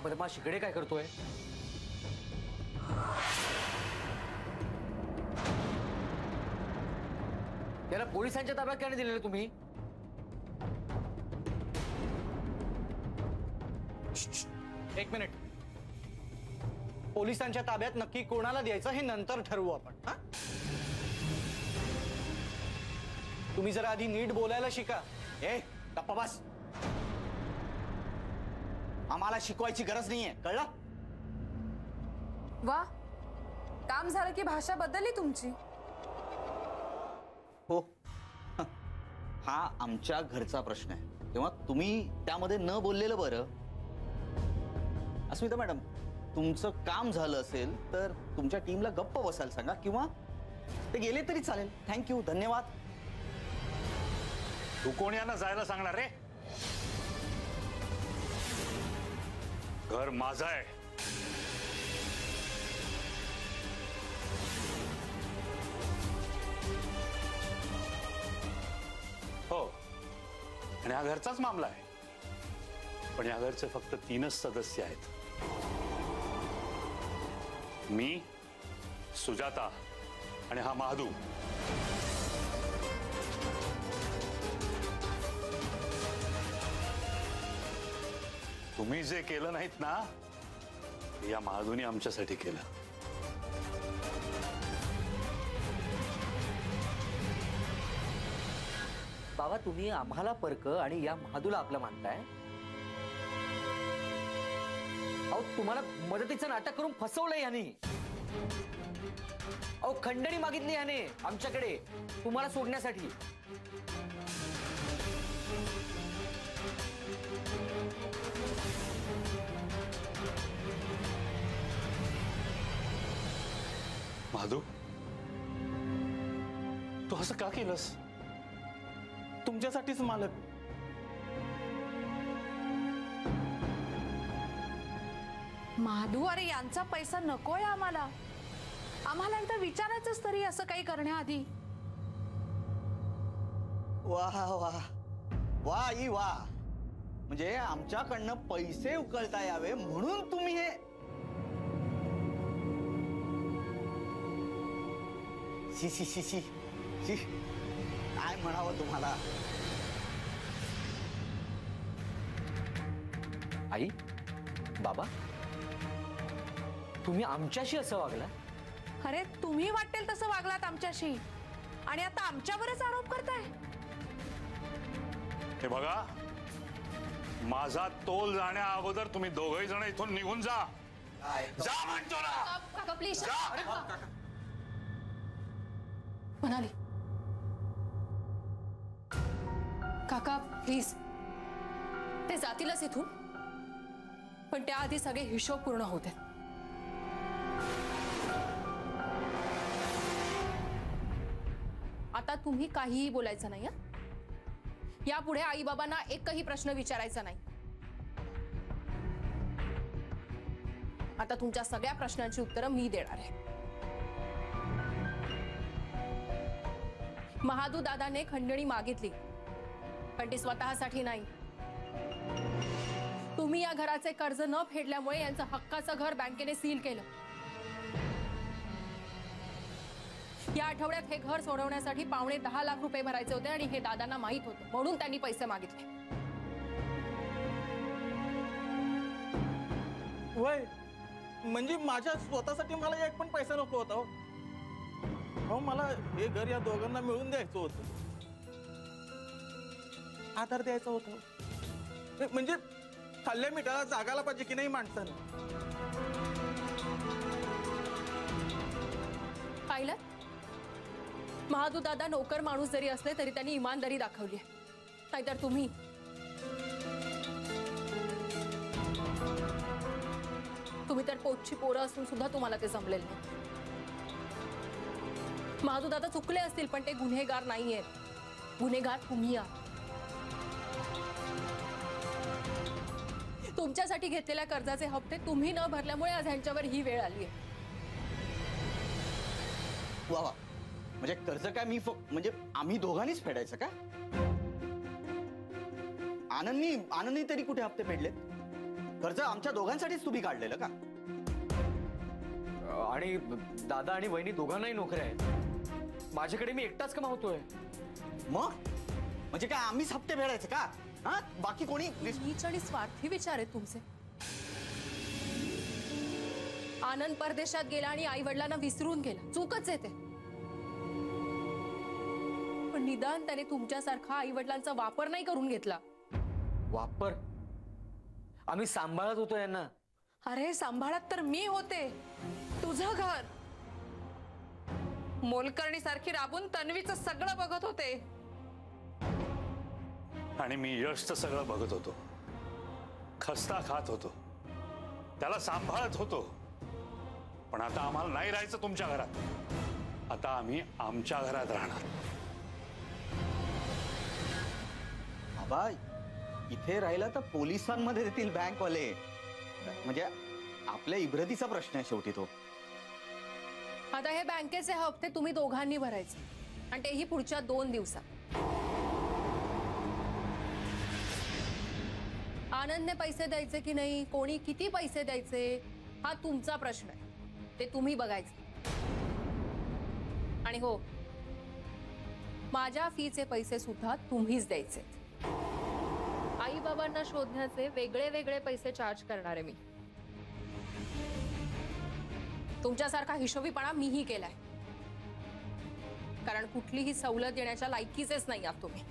बदमाश इकडे काय करतोय? त्याला पोलिसांच्या ताब्यात का नाही दिलेलं तुम्ही? एक मिनिट. पोलिसांच्या ताब्यात नक्की कोणाला द्यायचं हे नंतर ठरवू आपण. हा, तुम्ही जरा आधी नीट बोलायला शिका. गप्पा बस. आम्हाला शिकवायची गरज नाहीये, कळलं? वा, काम झालं की भाषा बदलली तुमची. हो, हा आमच्या घरचा प्रश्न आहे, तेव्हा तुम्ही त्यामध्ये न बोललेलं बरं. अस्मिता मॅडम, तुमचं काम झालं असेल तर तुमच्या टीमला गप्प बसायला सांगा, किंवा ते गेले तरी चालेल. थँक्यू, धन्यवाद. तू कोण यांना जायला सांगणार रे? घर माझं आहे. हो, आणि हा घरचाच मामला आहे. पण या घरचे फक्त 3च सदस्य आहेत. मी, सुजाता आणि हा महादू. तुम्ही जे केलं नाहीत ना, या महादूने आमच्यासाठी केलं. बाबा, तुम्ही आम्हाला परक आणि या महादूला आपलं मानताय? अहो, तुम्हाला मदतीचं नाटक करून फसवलंय याने. अहो, खंडणी मागितली याने आमच्याकडे तुम्हाला सोडण्यासाठी. महादू, तू असं का केलंस? तुमच्यासाठीच मालक. महादू, अरे यांचा पैसा नकोय आम्हाला. आम्हाला एकदा विचारायचंच तरी असं काही करण्याआधी. वाह वाह वाह आई वाह. म्हणजे आमच्याकडनं पैसे उकळता यावे म्हणून तुम्ही हे. शी शी शी शी शी, काय म्हणावं तुम्हाला? आई, बाबा, तुम्ही आमच्याशी असं वागला? अरे, तुम्ही वाटेल तसं वागलात आमच्याशी आणि आता आमच्यावरच आरोप करताय. हे बघा, माझा तोल जाण्या अगोदर तुम्ही दोघही जण इथून निघून जा. जा म्हणतो ना. काका प्लीज. म्हणाली काका प्लीज, ते जातीलच इथून, पण त्याआधी सगळे हिशोब पूर्ण होते. आता तुम्ही काहीही बोलायचं नाही. यापुढे आई बाबांना एकही प्रश्न विचारायचा नाही. आता तुमच्या सगळ्या प्रश्नांची उत्तरं मी देणार आहे. महादू दादाने खंडणी मागितली, पण ती स्वतःसाठी नाही. तुम्ही या घराचे कर्ज न फेडल्यामुळे यांचं हक्काचं घर बँकेने सील केलं. या आठवड्यात हे घर सोडवण्यासाठी पावणे 10 लाख रुपये भरायचे होते आणि हे दादांना माहित होतं, म्हणून त्यांनी पैसे मागितले. वय म्हणजे माझ्या स्वतःसाठी मला एक पण पैसा नको होता. हो, मला हे घर या दोघांना मिळून द्यायचं होतं, आधार द्यायचा होता. म्हणजे खाल्ल्या मिठाला जागायला पाहिजे की नाही माणसानं? पाहिलं, महादू दादा नोकर माणूस जरी असले तरी त्यांनी इमानदारी दाखवली आहे. नाहीतर तुम्ही तर पोटची पोरं असून सुद्धा तुम्हाला ते जमलेलं नाही. महादू दादा चुकले असतील, पण ते गुन्हेगार नाहीयेत. गुन्हेगार तुम्ही आहात. तुमच्यासाठी घेतलेल्या कर्जाचे हप्ते तुम्ही न भरल्यामुळे आज ह्यांच्यावर ही वेळ आली आहे. वा वा, म्हणजे कर्ज काय मी म्हणजे आम्ही दोघांनीच फेडायचं का? आनंदनी तरी कुठे हप्ते फेडलेत? कर्ज आमच्या दोघांसाठीच तुम्ही काढलेलं का? आणि दादा आणि वहिनी दोघांनाही नोकऱ्या आहेत. माझ्याकडे मी एकटाच कमावतोय. मग म्हणजे काय आम्हीच हप्ते फेडायचे का? हा, बाकी कोणी? नीच आणि स्वार्थी विचार आहेत तुमचे. आनंद परदेशात गेला आणि आई वडिलांना विसरून गेला, चूकच आहे ते. पण निदान त्याने तुमच्यासारखा आई वडिलांचा वापर नाही करून घेतला. वापर? आम्ही सांभाळत होतो यांना. अरे सांभाळत तर मी होते. तुझं घर मोलकर्णी सारखी राबून तन्वीचं सगळं बघत होते. आणि मी यशचं सगळं बघत होतो, खस्ता खात होतो, त्याला सांभाळत होतो. पण आता आम्हाला नाही राहायचं तुमच्या घरात. आता आम्ही आमच्या घरात राहणार. बाबा, इथे राहिला तर पोलिसांमध्ये देतील बँकवाले. म्हणजे आपल्या इब्रतीचा प्रश्न आहे शेवटी तो. आता हे बँकेचे हप्ते तुम्ही दोघांनी भरायचे, आणि तेही पुढच्या 2 दिवसात. आनंदने पैसे द्यायचे की नाही, कोणी किती पैसे द्यायचे, हा तुमचा प्रश्न आहे. ते तुम्ही बघायचे. आणि हो, माझ्या फीचे पैसे सुद्धा तुम्हीच द्यायचे. आई बाबांना शोधण्याचे वेगळे वेगळे पैसे चार्ज करणार आहे मी. तुमच्यासारखा हिशोबीपणा मीही केलाय, कारण कुठलीही सवलत देण्याच्या लायकीचेच नाही आहात तुम्ही.